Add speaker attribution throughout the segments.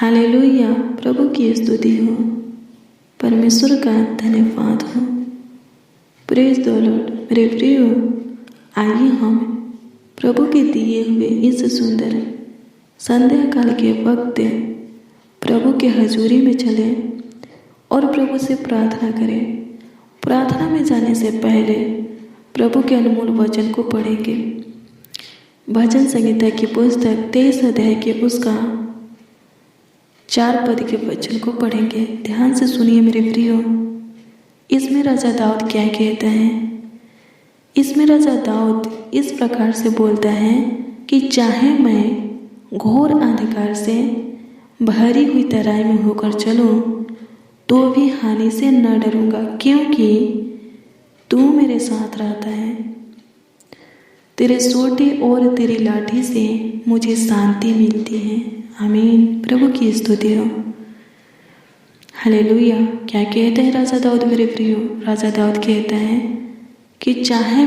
Speaker 1: Hallelujah. प्रभु की स्तुति हो, परमेश्वर का धन्यवाद हो। Praise the Lord. मेरे प्रियो, आइए हम प्रभु के दिए हुए इस सुंदर संध्या काल के वक्त प्रभु के हजूरी में चले और प्रभु से प्रार्थना करें। प्रार्थना में जाने से पहले प्रभु के अनमोल वचन को पढ़ेंगे। भजन संहिता की पुस्तक 23 अध्याय के उसका 4 पद के वचन को पढ़ेंगे। ध्यान से सुनिए मेरे प्रियो। इसमें राजा दाऊद क्या कहता है? इसमें राजा दाऊद इस प्रकार से बोलता है कि चाहे मैं घोर अंधकार से भरी हुई तराई में होकर चलूं तो भी हानि से न डरूंगा, क्योंकि तू मेरे साथ रहता है। तेरे सोटे और तेरी लाठी से मुझे शांति मिलती है। आमीन। प्रभु की स्तुति हो। हालेलुया। क्या कहते हैं राजा दाऊद मेरे प्रियो? राजा दाऊद कहता है कि चाहे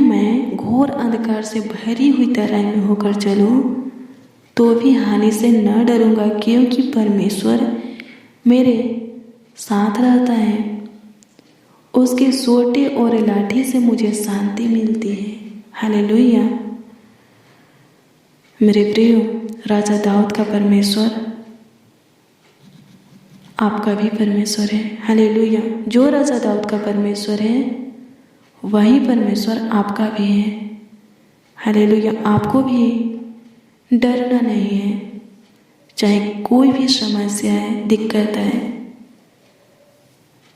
Speaker 1: मैं घोर अंधकार से भरी हुई तराई में होकर चलूं तो भी हानि से न डरूंगा, क्योंकि परमेश्वर मेरे साथ रहता है। उसके सोटे और लाठी से मुझे शांति मिलती है। हालेलुया। मेरे प्रियो, राजा दाऊद का परमेश्वर आपका भी परमेश्वर है। हालेलुया। जो राजा दाऊद का परमेश्वर है वही परमेश्वर आपका भी है। हालेलुया। आपको भी डरना नहीं है, चाहे कोई भी समस्या है, दिक्कत है,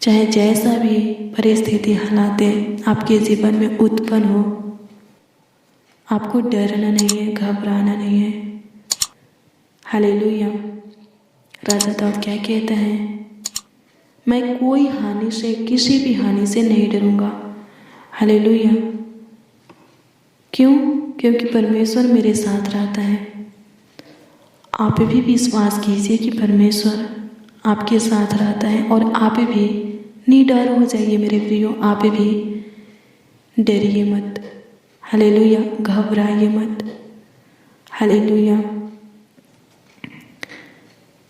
Speaker 1: चाहे जैसा भी परिस्थिति हालातें आपके जीवन में उत्पन्न हो, आपको डरना नहीं है, घबराना नहीं है। हालेलुया। राजा दाऊद क्या कहता है? मैं कोई हानि से, किसी भी हानि से नहीं डरूंगा। हालेलुया। क्यों? क्योंकि परमेश्वर मेरे साथ रहता है। आप भी विश्वास कीजिए कि परमेश्वर आपके साथ रहता है और आप भी निडर हो जाइए मेरे प्रियो। आप भी डरिए मत। हालेलुया। घबराइए मत। हालेलुया।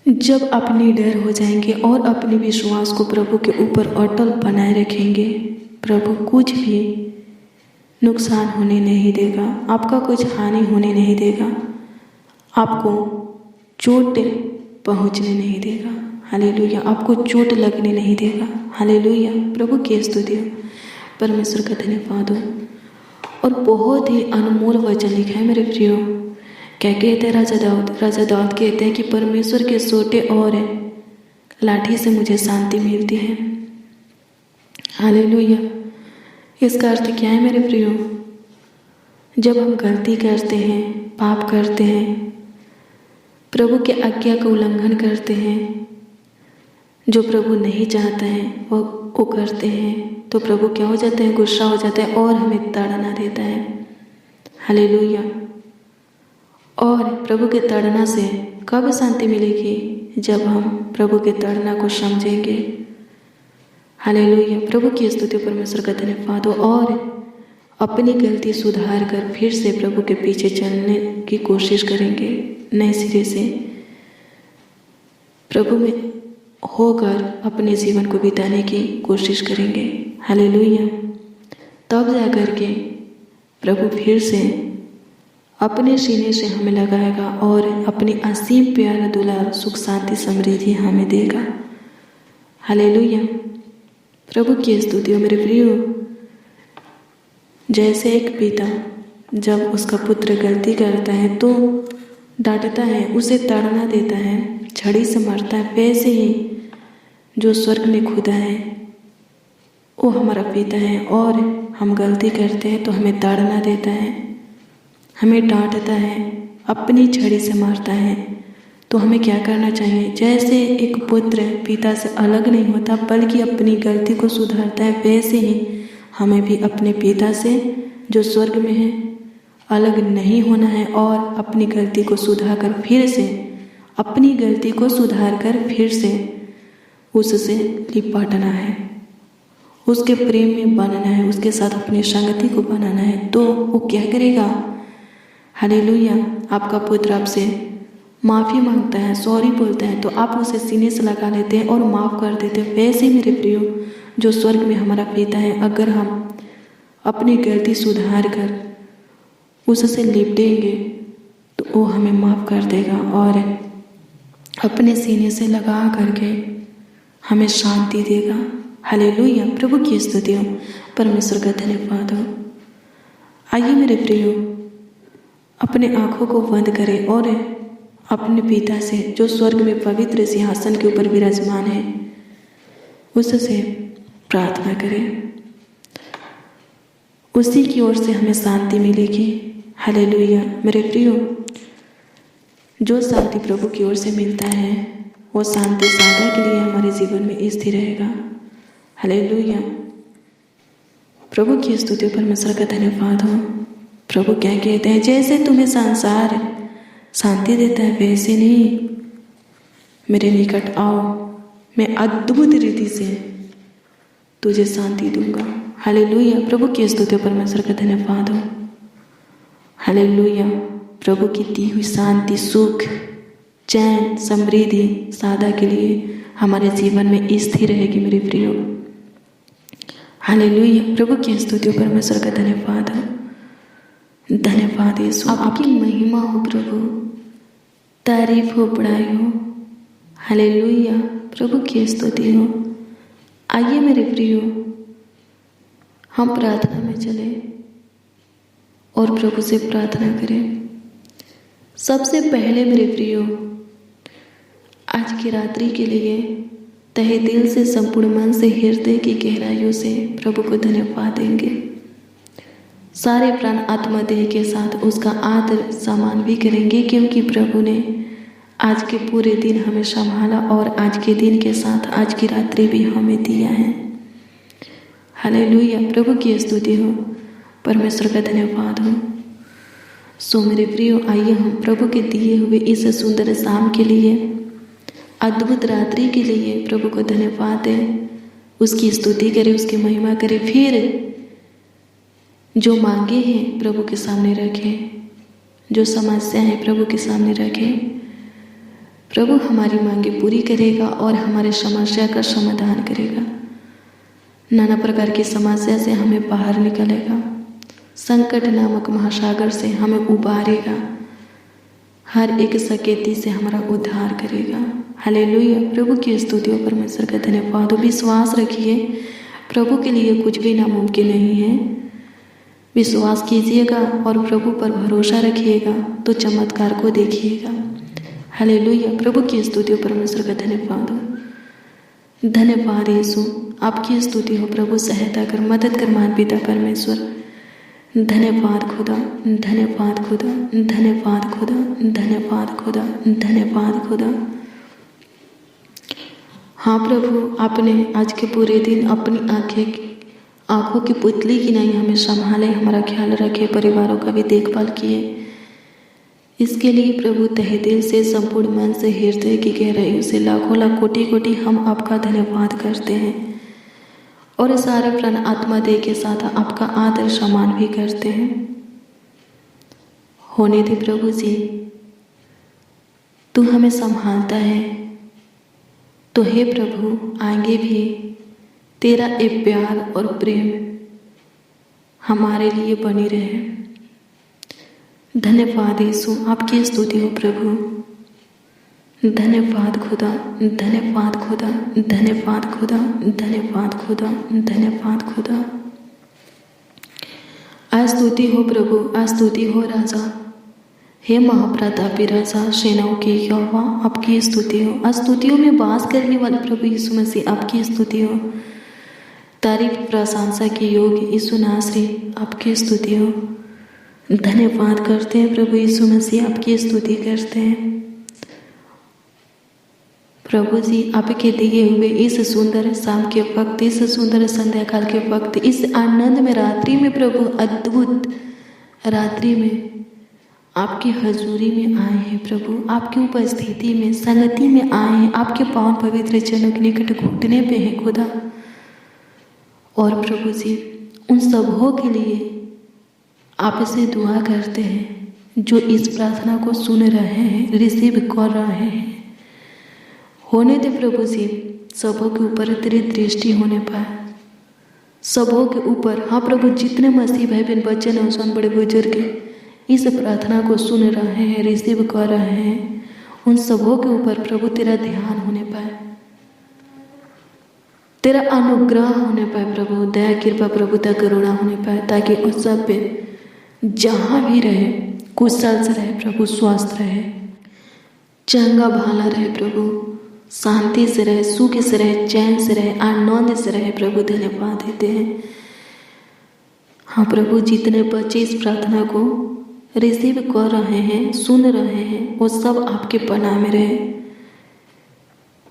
Speaker 1: जब आप निडर हो जाएंगे और अपने विश्वास को प्रभु के ऊपर अटल बनाए रखेंगे, प्रभु कुछ भी नुकसान होने नहीं देगा, आपका कुछ हानि होने नहीं देगा, आपको चोट पहुंचने नहीं देगा। हालेलुया। आपको चोट लगने नहीं देगा। हालेलुया। प्रभु की स्तुति हो, परमेश्वर का धन्यवाद हो। और बहुत ही अनमोल वचन लिखा है मेरे प्रियो। क्या कहते हैं राजा दाऊद? राजा दाऊद कहते हैं कि परमेश्वर के सोटे और लाठी से मुझे शांति मिलती है। हालेलुया। इसका अर्थ क्या है मेरे प्रियो? जब हम गलती करते हैं, पाप करते हैं, प्रभु के आज्ञा का उल्लंघन करते हैं, जो प्रभु नहीं चाहता है वो करते हैं, तो प्रभु क्या हो जाता है? गुस्सा हो जाता है और हमें ताड़ना देता है। हालेलुया। और प्रभु के ताड़ना से कब शांति मिलेगी? जब हम प्रभु के ताड़ना को समझेंगे। हालेलुया। प्रभु की स्तुति, परमेश्वर का धन्यवाद हो। और अपनी गलती सुधार कर फिर से प्रभु के पीछे चलने की कोशिश करेंगे। नए सिरे से प्रभु में होकर अपने जीवन को बिताने की कोशिश करेंगे। हालेलुया। तब जाकर के प्रभु फिर से अपने सीने से हमें लगाएगा और अपनी असीम प्यार, दुलार, सुख, शांति, समृद्धि हमें देगा। हालेलुया। प्रभु की स्तुति हो मेरे प्रियो। जैसे एक पिता जब उसका पुत्र गलती करता है तो डांटता है, उसे ताड़ना देता है, छड़ी से मारता है, वैसे ही जो स्वर्ग में खुदा है वो हमारा पिता है। और हम गलती करते हैं तो हमें ताड़ना देता है, हमें डांटता है, अपनी छड़ी से मारता है। तो हमें क्या करना चाहिए? जैसे एक पुत्र पिता से अलग नहीं होता बल्कि अपनी गलती को सुधारता है, वैसे ही हमें भी अपने पिता से जो स्वर्ग में है अलग नहीं होना है और अपनी गलती को सुधार कर फिर से अपनी गलती को सुधार कर फिर से उससे लिपटना है, उसके प्रेम में बनना है, उसके साथ अपनी संगति को बनाना है। तो वो क्या करेगा? हालेलुया। आपका पुत्र आपसे माफ़ी मांगता है, सॉरी बोलता है, तो आप उसे सीने से लगा लेते हैं और माफ़ कर देते हैं। वैसे मेरे प्रियो, जो स्वर्ग में हमारा पिता है, अगर हम अपनी गलती सुधार कर उससे लिपटेंगे तो वो हमें माफ़ कर देगा और अपने सीने से लगा करके हमें शांति देगा। हालेलुया, प्रभु की स्तुति हो, परमेश्वर का धन्यवाद हो। आइए मेरे प्रियो, अपने आँखों को बंद करें और अपने पिता से, जो स्वर्ग में पवित्र सिंहासन के ऊपर विराजमान है, उससे प्रार्थना करें। उसी की ओर से हमें शांति मिलेगी। हालेलुया मेरे प्रियो, जो शांति प्रभु की ओर से मिलता है वो शांति सदा के लिए हमारे जीवन में स्थिर रहेगा। हालेलुया, प्रभु की स्तुति, परमेश्वर का धन्यवाद हो। प्रभु क्या कहते हैं, जैसे तुम्हें संसार शांति देता है वैसे नहीं, मेरे निकट आओ, मैं अद्भुत रीति से तुझे शांति दूंगा। हालेलुया, प्रभु की स्तुति, परमेश्वर का धन्यवाद हो। हालेलुया, प्रभु की दी हुई शांति, सुख, चैन, समृद्धि सदा के लिए हमारे जीवन में स्थिर रहेगी मेरे प्रियो। हालेलुया, प्रभु की स्तुति, परमेश्वर का धन्यवाद हो। धन्यवाद यीशु, आपकी महिमा हो प्रभु, तारीफ हो, बड़ाई हो। हालेलुया, प्रभु की स्तुति हो। आइए मेरे प्रियो, हम प्रार्थना में चले और प्रभु से प्रार्थना करें। सबसे पहले मेरे प्रियो, आज की रात्रि के लिए तहे दिल से, संपूर्ण मन से, हृदय की गहराइयों से प्रभु को धन्यवाद देंगे। सारे प्राण आत्मा देह के साथ उसका आदर सम्मान भी करेंगे, क्योंकि प्रभु ने आज के पूरे दिन हमें संभाला और आज के दिन के साथ आज की रात्रि भी हमें दिया है। हालेलुया, प्रभु की स्तुति हो, परमेश्वर का धन्यवाद हो। सो मेरे प्रियो, आइए हम प्रभु के दिए हुए इस सुंदर शाम के लिए, अद्भुत रात्रि के लिए प्रभु को धन्यवाद दें, उसकी स्तुति करें, उसकी महिमा करें। फिर जो मांगे हैं प्रभु के सामने रखें, जो समस्या है प्रभु के सामने रखें। प्रभु हमारी मांगे पूरी करेगा और हमारे समस्या का समाधान करेगा। नाना प्रकार की समस्या से हमें बाहर निकालेगा, संकट नामक महासागर से हमें उबारेगा, हर एक सकेती से हमारा उद्धार करेगा। हालेलुया, प्रभु की स्तुति हो, परमेश्वर का धन्यवाद हो। विश्वास रखिए, प्रभु के लिए कुछ भी नामुमकिन नहीं है। विश्वास कीजिएगा और प्रभु पर भरोसा रखिएगा तो चमत्कार को देखिएगा। हालेलुया, प्रभु की स्तुति हो, परमेश्वर का धन्यवाद हो। धन्यवाद यीशु, आपकी स्तुति हो प्रभु, सहायता कर, मदद कर मान पिता परमेश्वर। धन्यवाद खुदा, धन्यवाद खुदा, धन्यवाद खुदा, धन्यवाद खुदा, धन्यवाद खुदा। हाँ प्रभु, आपने आज के पूरे दिन अपनी आँखों की पुतली की नहीं हमें संभाले, हमारा ख्याल रखे, परिवारों का भी देखभाल किए। इसके लिए प्रभु तहे दिल से, संपूर्ण मन से, हृदय की गहराइयों से लाखों लाख कोटि कोटि हम आपका धन्यवाद करते हैं और सारे प्राण आत्मा देह के साथ आपका आदर सम्मान भी करते हैं। होने दे प्रभु जी, तू हमें संभालता है तो हे प्रभु, आगे भी तेरा एक प्यार और प्रेम हमारे लिए बनी रहे। धन्यवाद यीशु, आपकी स्तुति हो प्रभु। धन्यवाद खुदा, धन्यवाद खुदा, धन्यवाद खुदा, धन्यवाद खुदा, धन्यवाद खुदा। स्तुति हो प्रभु, स्तुति हो राजा, हे महाप्रतापी राजा, सेनाओं के यहोवा, आपकी स्तुति हो। स्तुतियों में वास करने वाले प्रभु यीशु मसीह, आपकी स्तुति हो। तारीफ प्रशंसा के योग यीशु नासरी, आपकी स्तुति हो। धन्यवाद करते हैं प्रभु यीशु मसीह, आपकी स्तुति करते हैं। प्रभु जी, आपके दिए हुए इस सुंदर शाम के वक्त, इस सुंदर संध्या काल के वक्त, इस आनंद में रात्रि में प्रभु, अद्भुत रात्रि में आपकी हजूरी में आए हैं प्रभु, आपकी उपस्थिति में, संगति में आए हैं, आपके पावन पवित्र चरणों के निकट घुटने पे हैं खुदा। और प्रभु जी, उन सबों के लिए आपसे दुआ करते हैं जो इस प्रार्थना को सुन रहे हैं, रिसीव कर रहे हैं। होने दे प्रभु जी, सबों के ऊपर तेरी दृष्टि होने पाए, सबों के ऊपर। हाँ प्रभु, जितने मसीह भाई बहन, बच्चे, नौजवान, बड़े बुजुर्ग इस प्रार्थना को सुन रहे हैं, रिसीव कर रहे हैं, उन सबों के ऊपर प्रभु तेरा ध्यान होने पाए, तेरा अनुग्रह होने पाए प्रभु, दया कृपा प्रभुता करुणा होने पाए, ताकि उस सब पे जहाँ भी रहे कुशल से रहे प्रभु, स्वस्थ रहे, चंगा भाला रहे प्रभु, शांति से रहे, सुख से रहे, चैन से रहे, आनंद से रहे प्रभु। धन्यवाद देते हैं। हाँ प्रभु, जितने बच्चे इस प्रार्थना को रिसीव कर रहे हैं, सुन रहे हैं, वो सब आपके पनाह में रहे।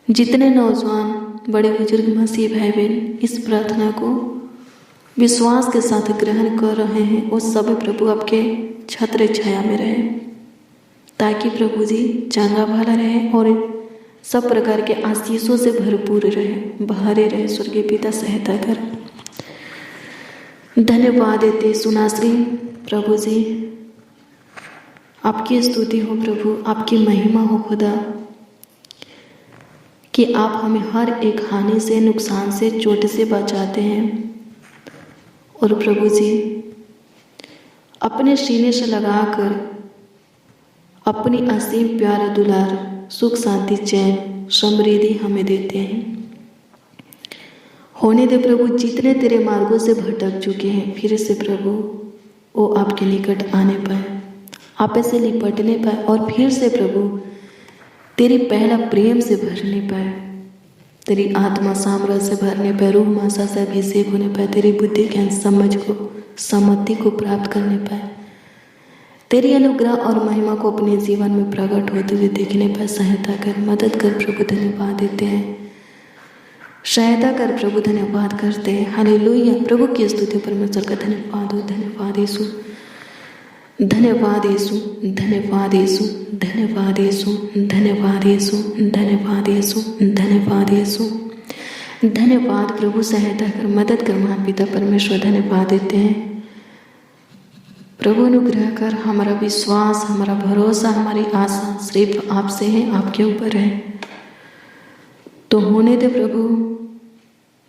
Speaker 1: जितने नौजवान, बड़े बुजुर्ग, मसीह भाई बहन इस प्रार्थना को विश्वास के साथ ग्रहण कर रहे हैं, वो सब प्रभु आपके छत्र छाया में रहे, ताकि प्रभु जी चंगा भला रहे और सब प्रकार के आशीषों से भरपूर रहे, भरे रहे। स्वर्गीय पिता सहायता कर। धन्यवाद देते सुनाश्री प्रभु जी, आपकी स्तुति हो प्रभु, आपकी महिमा हो खुदा, कि आप हमें हर एक हानि से, नुकसान से, चोट से बचाते हैं। और प्रभु जी अपने सीने से लगाकर अपनी असीम प्यार, दुलार, सुख, शांति, चैन, समृद्धि हमें देते हैं। होने दे प्रभु, जितने तेरे मार्गों से भटक चुके हैं, फिर से प्रभु वो आपके निकट आने पाए, आप से लिपटने पाए, और फिर से प्रभु तेरी पहला प्रेम से भरने पाए, तेरी आत्मा सामर्थ्य से भरने पाए, रूह मासा से अभिषेक होने पाए, तेरी बुद्धि ज्ञान समझ को, सम्मति को प्राप्त करने पाए, तेरी अनुग्रह और महिमा को अपने जीवन में प्रकट होते हुए देखने पाए। सहायता कर, मदद कर प्रभु। धन्यवाद देते हैं, सहायता कर प्रभु। धन्यवाद करते हैं। हालेलुया। प्रभु की स्तुति परमेश्वर का धन्यवाद हो। धन्यवाद यीशु, धन्यवाद यीशु, धन्यवाद यीशु, धन्यवाद यीशु, धन्यवाद यीशु, धन्यवाद यीशु, धन्यवाद यीशु, धन्यवाद प्रभु। सहायता कर, मदद कर महान पिता परमेश्वर। धन्यवाद देते हैं प्रभु। अनुग्रह कर, हमारा विश्वास, हमारा भरोसा, हमारी आशा सिर्फ आपसे है, आपके ऊपर है। तो होने दे प्रभु,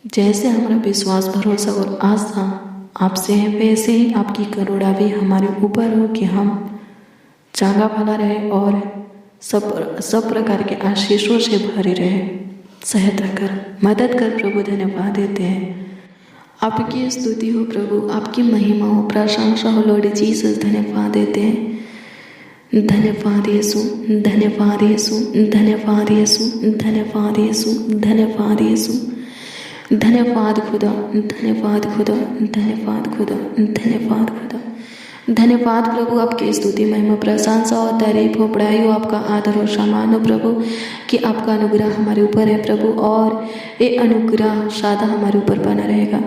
Speaker 1: जैसे हमारा विश्वास, भरोसा और आशा आपसे है, वैसे ही आपकी करुणा भी हमारे ऊपर हो, कि हम चंगा भला रहे और सब प्रकार के आशीषों से भरे रहे। सहायता कर, मदद कर प्रभु। धन्यवाद देते हैं। आपकी स्तुति हो प्रभु, आपकी महिमा हो, प्रशंसा हो लॉर्ड जीसस। धन्यवाद देते हैं। धन्यवाद यीशु, धन्यवाद यीशु, धन्यवाद यीशु, धन्यवाद यीशु, धन्यवाद यीशु, धन्यवाद खुदा, धन्यवाद खुदा, धन्यवाद खुदा, धन्यवाद खुदा, धन्यवाद प्रभु। आपकी स्तुति, महिमा, प्रशंसा और तारीफ हो, बड़ाई हो, आपका आदर और सम्मान हो प्रभु, कि आपका अनुग्रह हमारे ऊपर है प्रभु, और ये अनुग्रह सदा हमारे ऊपर बना रहेगा।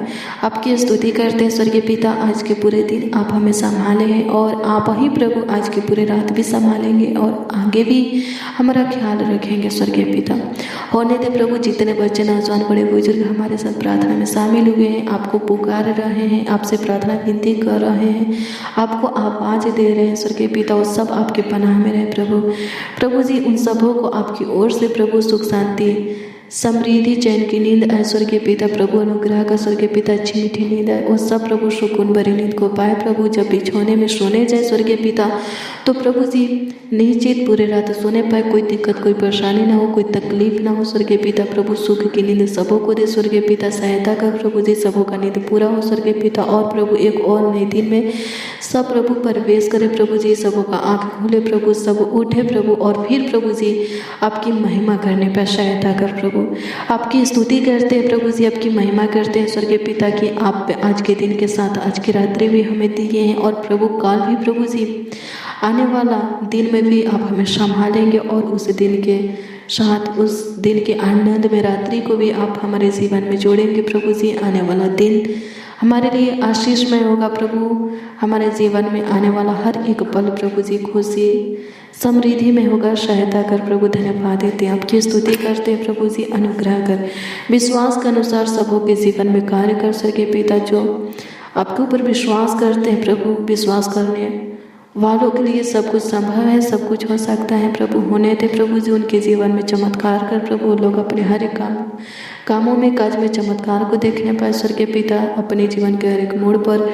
Speaker 1: आपकी स्तुति करते हैं स्वर्गीय पिता। आज के पूरे दिन आप हमें संभाले हैं, और आप ही प्रभु आज की पूरे रात भी संभालेंगे, और आगे भी हमारा ख्याल रखेंगे स्वर्गीय पिता। होने दे प्रभु, जितने बच्चे, नौजवान, बड़े बुजुर्ग हमारे साथ प्रार्थना में शामिल हुए हैं, आपको पुकार रहे हैं, आपसे प्रार्थना विनती कर रहे हैं, आपको आवाज दे रहे हैं स्वर्गीय पिता, वो सब आपके पनाह में रहे प्रभु। प्रभु जी उन सबों को आपकी ओर से प्रभु सुख, शांति, समृद्धि, चैन की नींद आए स्वर्गीय पिता। प्रभु अनुग्रह का स्वर्गीय पिता अच्छी मीठी नींद आए, वो सब प्रभु सुकून भरी नींद को पाए प्रभु। जब बिछौने में सोने जाए स्वर्गीय पिता, तो प्रभु जी निश्चित पूरे रात सोने पाए, कोई दिक्कत, कोई परेशानी ना हो, कोई तकलीफ ना हो स्वर्गीय पिता। प्रभु सुख की नींद सबों को दे स्वर्गीय पिता। सहायता कर प्रभु जी, सबों का नींद पूरा हो स्वर्गीय पिता। और प्रभु एक और नए दिन में सब प्रभु प्रवेश करे प्रभु जी, सबों का आँख खुले प्रभु, सब उठे प्रभु, और फिर प्रभु जी आपकी महिमा करने पर सहायता कर प्रभु। आपकी स्तुति करते हैं प्रभु जी, आपकी महिमा करते हैं स्वर्गीय पिता की आप आज के दिन के साथ आज की रात्रि भी हमें दिए हैं, और प्रभु कल भी प्रभु जी आने वाला दिन में भी आप हमें संभालेंगे, और उस दिन के साथ उस दिन के आनंद में रात्रि को भी आप हमारे जीवन में जोड़ेंगे प्रभु जी। आने वाला दिन हमारे लिए आशीषमय होगा प्रभु। हमारे जीवन में आने वाला हर एक पल प्रभु जी खुशी, समृद्धि में होगा। सहायता कर प्रभु। धन्यवाद देते हैं, आपकी स्तुति करते हैं प्रभु जी। अनुग्रह कर, विश्वास के अनुसार सबों के जीवन में कार्य कर सके पिता। जो आपके ऊपर विश्वास करते हैं प्रभु, विश्वास करने वालों के लिए सब कुछ संभव है, सब कुछ हो सकता है प्रभु। होने दे प्रभु जी उनके जीवन में चमत्कार कर प्रभु। लोग अपने हर एक कामों में, काज में चमत्कार को देखने पाए स्वर्गीय पिता। अपने जीवन के हर एक मोड़ पर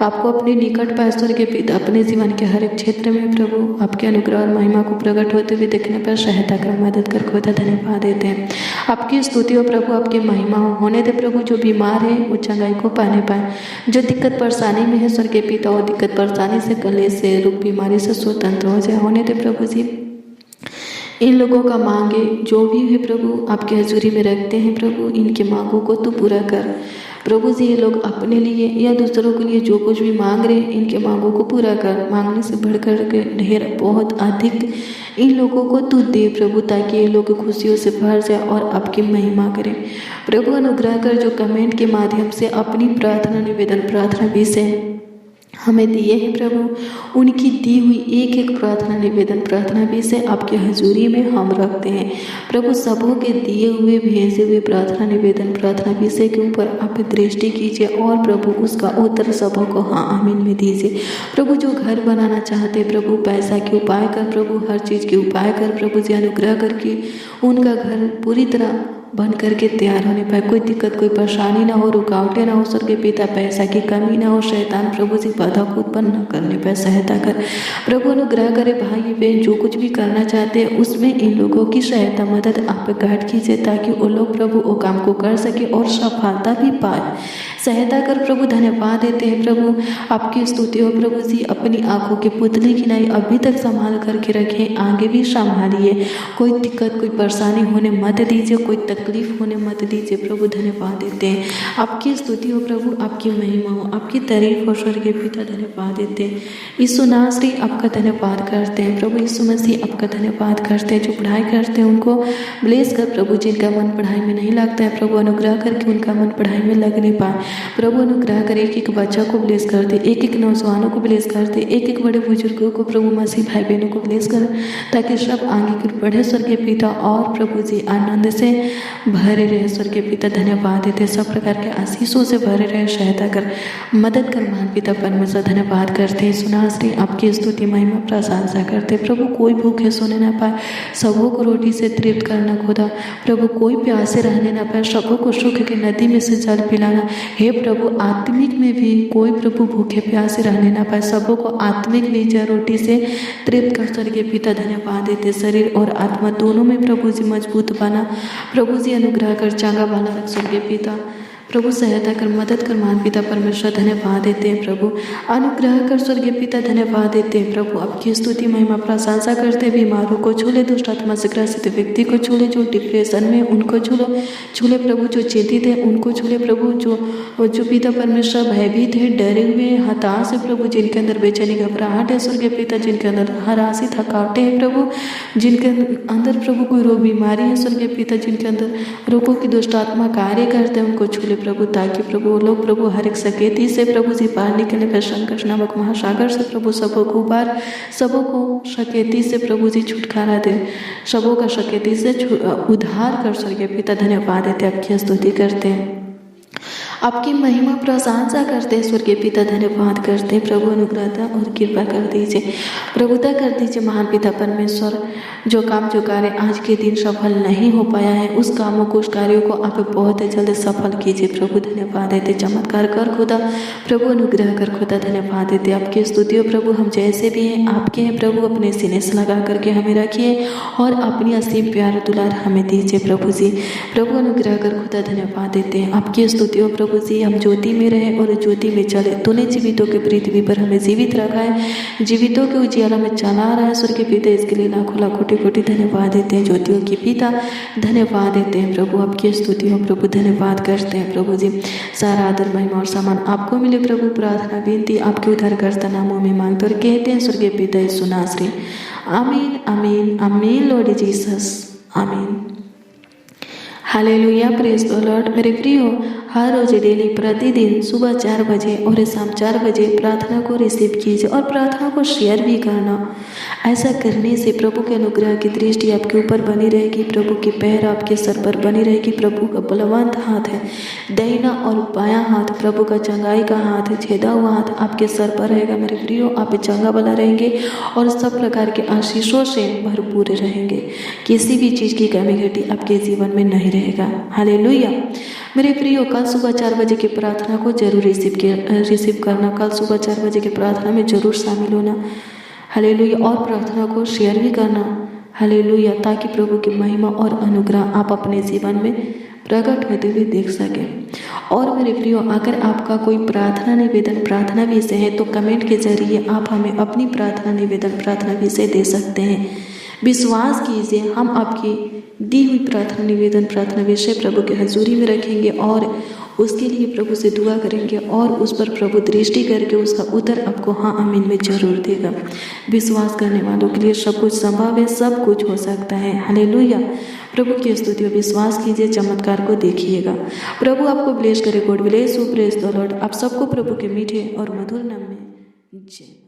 Speaker 1: आपको अपने निकट पाए स्वर्गीय पिता। अपने जीवन के हर एक क्षेत्र में प्रभु आपके अनुग्रह और महिमा को प्रकट होते हुए देखने पर सहायता कर, मदद कर, खुदा धन्यवाद देते हैं। आपकी स्तुति हो प्रभु, आपकी महिमा हो। होने दे प्रभु जो बीमार है वो चंगाई को पाने पाए, जो दिक्कत परेशानी में है स्वर्गीय पिता और दिक्कत परेशानी से, कलेश से, रोग बीमारी से स्वतंत्र हो जाए। होने दे प्रभु जी इन लोगों का मांगे जो भी है प्रभु आपके हजूरी में रखते हैं प्रभु, इनके मांगों को तू पूरा कर प्रभु जी। ये लोग अपने लिए या दूसरों के लिए जो कुछ भी मांग रहे हैं इनके मांगों को पूरा कर। मांगने से बढ़कर के ढेर बहुत अधिक इन लोगों को तू दे प्रभु, ताकि ये लोग खुशियों से भर जाए और आपकी महिमा करें प्रभु। अनुग्रह कर जो कमेंट के माध्यम से अपनी प्रार्थना निवेदन, प्रार्थना विषय हमें दिए हैं प्रभु, उनकी दी हुई एक एक प्रार्थना निवेदन, प्रार्थना विषय आपके हजूरी में हम रखते हैं प्रभु। सबों के दिए हुए भेजे हुए प्रार्थना निवेदन, प्रार्थना विषय के ऊपर आप दृष्टि कीजिए और प्रभु उसका उत्तर सबों को हाँ आमीन में दीजिए प्रभु। जो घर बनाना चाहते प्रभु, पैसा के उपाय कर प्रभु, हर चीज़ के उपाय कर प्रभु जी। अनुग्रह करके उनका घर पूरी तरह बन करके तैयार होने पाए, कोई दिक्कत, कोई परेशानी ना हो, रुकावटें ना हो स्वर्गीय पिता, पैसा की कमी ना हो, शैतान प्रभु जी बाधा को उत्पन्न न करने पाए, सहायता कर प्रभु। अनुग्रह करे भाई बहन जो कुछ भी करना चाहते हैं उसमें इन लोगों की सहायता, मदद आप गाइड कीजिए, ताकि वो लोग प्रभु वो काम को कर सके और सफलता भी पाए, सहायता कर प्रभु। धन्यवाद देते हैं प्रभु, आपकी स्तुति हो प्रभु जी। अपनी आंखों के पुतले की नाई अभी तक संभाल करके रखें, आगे भी संभालिए। कोई दिक्कत, कोई परेशानी होने मत दीजिए, कोई तकलीफ होने मत दीजिए प्रभु। धन्यवाद देते हैं, आपकी स्तुति हो प्रभु, आपकी महिमा हो, आपकी तारीफ हो स्वर्गीय पिता। धन्यवाद देते हैं यीशु नासरी, आपका धन्यवाद करते हैं प्रभु। यीशु मसीह आपका धन्यवाद करते हैं। जो पढ़ाई करते हैं उनको ब्लेस कर प्रभु, जिनका मन पढ़ाई में नहीं लगता है प्रभु अनुग्रह करके उनका मन पढ़ाई में लगने पाए प्रभु। अनुग्रह कर एक एक बच्चा को ब्लेस कर दे, एक एक नौजवानों को ब्लेस कर दे, एक एक बड़े बुजुर्गों को प्रभु, मसीह भाई बहनों को ब्लेस कर, ताकि सब आगे की बढ़े स्वर्गीय पिता और प्रभु जी आनंद से भरे रहे स्वर्गीय पिता। धन्यवाद देते, सब प्रकार के आशीषों से भरे रहे, सहायता कर, मदद कर महान पिता परमेश्वर। धन्यवाद करते हैं सुनाश्री, आपकी स्तुति महिमा प्रशंसा करते प्रभु। कोई भूखे सोने ना पाए, सबों को रोटी से तृप्त करना खुदा प्रभु। कोई प्यासे रहने ना पाए, सबों को सुख की नदी में से जल पिलाना हे प्रभु। आत्मिक में भी कोई प्रभु भूखे प्यासे रहने ना पाए, सबों को आत्मिक बीज रोटी से तृप्त कर स्वर्गीय पिता। धन्यवाद देते, शरीर और आत्मा दोनों में प्रभु जी मजबूत बना प्रभु जी। अनुग्रह कर चांगा वाला रख स्वर्गीय पिता प्रभु, सहायता कर, मदद कर महान पिता परमेश्वर। धन्यवाद देते हैं प्रभु, अनुग्रह कर स्वर्गीय पिता। धन्यवाद देते हैं प्रभु, आपकी स्तुति महिमा प्रशंसा करते। बीमारों को छूले, दुष्ट आत्मा से ग्रसित व्यक्ति को छूले, जो डिप्रेशन में उनको छूले प्रभु, जो चिंतित है उनको छूले प्रभु, जो पिता परमेश्वर भयभीत है, डरे हुए, हताश है प्रभु, जिनके अंदर बेचैनी घबराहट है स्वर्गीय पिता, जिनके अंदर हरासी थकावटें है प्रभु, जिनके अंदर प्रभु कोई रोग बीमारी है स्वर्गीय पिता, जिनके अंदर रोगों की दुष्ट आत्मा कार्य करते हैं उनको छूले प्रभु, ताकि प्रभु वो लोग प्रभु हर एक सकेती से प्रभु जी पार निकले। फिर संकट नामक महासागर से प्रभु सबों को उबार, सबों को सकेती से प्रभु जी छुटकारा दे, सबों का सकेती से उद्धार कर स्वर्गीय पिता। धन्यवाद देते, आपकी स्तुति करते हैं, आपकी महिमा प्रशंसा करते हैं स्वर्गीय पिता। धन्यवाद करते हैं प्रभु, अनुग्रहता और कृपा कर दीजिए, प्रभुता कर दीजिए महान पिता परमेश्वर। जो काम जो कार्य आज के दिन सफल नहीं हो पाया है उस कामों को, उस कार्यों को आप बहुत जल्द सफल कीजिए प्रभु। धन्यवाद देते, चमत्कार कर खुदा प्रभु, अनुग्रह कर खुदा। धन्यवाद देते, आपकी स्तुति हो प्रभु। हम जैसे भी हैं आपके हैं प्रभु, अपने सीने से लगा करके हमें रखिए और अपनी असीम प्यार दुलार हमें दीजिए प्रभु जी। प्रभु अनुग्रह कर खुदा, धन्यवाद देते हैं, आपकी स्तुति हो प्रभु जी। हम ज्योति में रहे और ज्योति में चले, तूने जीवितों के पृथ्वी पर हमें जीवित रखा है, जीवितों के उजियाला में चला रहा है स्वर्गीय पिता, इसके लिए लाखों लाख कोटि कोटि धन्यवाद देते हैं ज्योतियों की पिता। धन्यवाद देते हैं प्रभु, आपकी स्तुति हो प्रभु। धन्यवाद करते हैं प्रभु जी, सारा आदर महिमा और सम्मान आपको मिले प्रभु। प्रार्थना विनती आपके उद्धारकर्ता नामों में मांगते और कहते हैं स्वर्गीय पिता यीशु नासरी, आमीन आमीन आमीन लॉर्ड जीसस, आमीन। Hallelujah, praise the Lord. मेरे प्रियो, हर रोज डेली प्रतिदिन सुबह 4 बजे और शाम 4 बजे प्रार्थना को रिसीव कीजिए और प्रार्थना को शेयर भी करना। ऐसा करने से प्रभु के अनुग्रह की दृष्टि आपके ऊपर बनी रहेगी, प्रभु की पैर आपके सर पर बनी रहेगी। प्रभु का बलवंत हाथ है, दाहिना और बायां हाथ, प्रभु का चंगाई का हाथ है, छेदा हुआ हाथ आपके सर पर रहेगा। मेरे प्रियो, आप चंगा भला रहेंगे और सब प्रकार के आशीषों से भरपूर रहेंगे। किसी भी चीज़ की कमी घटी आपके जीवन में नहीं रहेगा। हालेलुया। मेरे प्रियो, कल सुबह 4 बजे की प्रार्थना को जरूर रिसीव करना। कल सुबह 4 बजे की प्रार्थना में जरूर शामिल होना। हालेलुया। और प्रार्थना को शेयर भी करना। हालेलुया। ताकि प्रभु की महिमा और अनुग्रह आप अपने जीवन में प्रकट होते हुए देख सकें। और मेरे प्रियो, अगर आपका कोई प्रार्थना निवेदन, प्रार्थना विषय है तो कमेंट के जरिए आप हमें अपनी प्रार्थना निवेदन, प्रार्थना विषय दे सकते हैं। विश्वास कीजिए, हम आपकी दी हुई प्रार्थना निवेदन, प्रार्थना विषय प्रभु की हजूरी में रखेंगे और उसके लिए प्रभु से दुआ करेंगे और उस पर प्रभु दृष्टि करके उसका उत्तर आपको हाँ आमीन में जरूर देगा। विश्वास करने वालों के लिए सब कुछ संभव है, सब कुछ हो सकता है। हालेलुया। प्रभु की स्तुति और विश्वास कीजिए, चमत्कार को देखिएगा। प्रभु आपको ब्लेस करे। God bless you. Praise the Lord. आप सबको प्रभु के मीठे और मधुर नाम में जय।